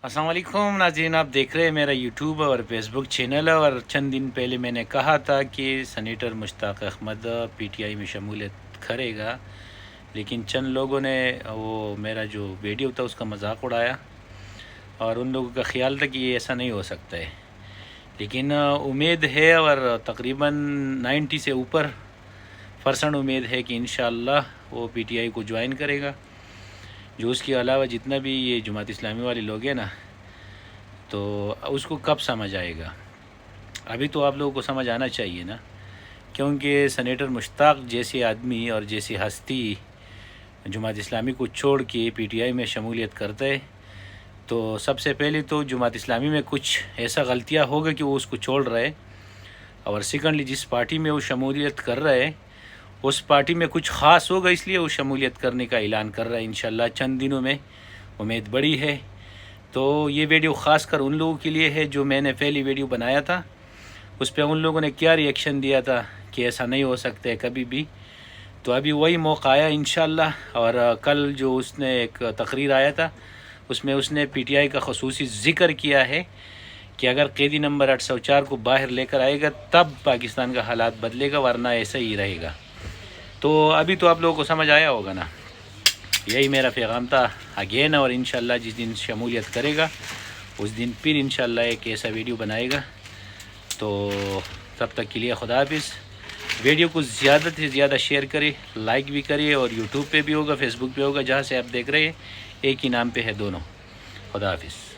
السلام علیکم ناظرین، آپ دیکھ رہے ہیں میرا یوٹیوب اور فیس بک چینل، اور چند دن پہلے میں نے کہا تھا کہ senator Mushtaq Ahmed P T I میں شمولیت کرے گا، لیکن چند لوگوں نے وہ میرا جو ویڈیو تھا اس کا مذاق اڑایا، اور ان لوگوں کا خیال تھا کہ یہ ایسا نہیں ہو سکتا ہے، لیکن امید ہے، اور تقریباً 90 سے اوپر % امید ہے کہ انشاءاللہ وہ پی ٹی آئی کو جوائن کرے گا۔ جو اس کے علاوہ جتنا بھی یہ جماعت اسلامی والے لوگ ہیں نا، تو اس کو کب سمجھ آئے گا؟ ابھی تو آپ لوگوں کو سمجھ آنا چاہیے نا، کیونکہ سینیٹر مشتاق جیسے آدمی اور جیسی ہستی جماعت اسلامی کو چھوڑ کے پی ٹی آئی میں شمولیت کرتا ہے، تو سب سے پہلے تو جماعت اسلامی میں کچھ ایسا غلطیاں ہوگا کہ وہ اس کو چھوڑ رہا ہے، اور سیکنڈلی جس پارٹی میں وہ شمولیت کر رہا ہے اس پارٹی میں کچھ خاص ہوگا، اس لیے وہ شمولیت کرنے کا اعلان کر رہا ہے انشاءاللہ چند دنوں میں، امید بڑی ہے۔ تو یہ ویڈیو خاص کر ان لوگوں کے لیے ہے جو میں نے پہلی ویڈیو بنایا تھا، اس پہ ان لوگوں نے کیا ری ایکشن دیا تھا کہ ایسا نہیں ہو سکتا ہے کبھی بھی۔ تو ابھی وہی موقع آیا انشاءاللہ، اور کل جو اس نے ایک تقریر آیا تھا اس میں اس نے پی ٹی آئی کا خصوصی ذکر کیا ہے کہ اگر قیدی نمبر 804 کو باہر لے کر آئے گا تب پاکستان کا حالات بدلے گا، ورنہ ایسا ہی رہے گا۔ تو ابھی تو آپ لوگوں کو سمجھ آیا ہوگا نا، یہی میرا پیغام تھا اگین، اور انشاءاللہ جس دن شمولیت کرے گا اس دن پھر انشاءاللہ ایک ایسا ویڈیو بنائے گا۔ تو تب تک کے لیے خدا حافظ۔ ویڈیو کو زیادہ سے زیادہ شیئر کرے، لائک بھی کرے، اور یوٹیوب پہ بھی ہوگا، فیس بک پہ ہوگا، جہاں سے آپ دیکھ رہے ہیں ایک ہی نام پہ ہے دونوں۔ خدا حافظ۔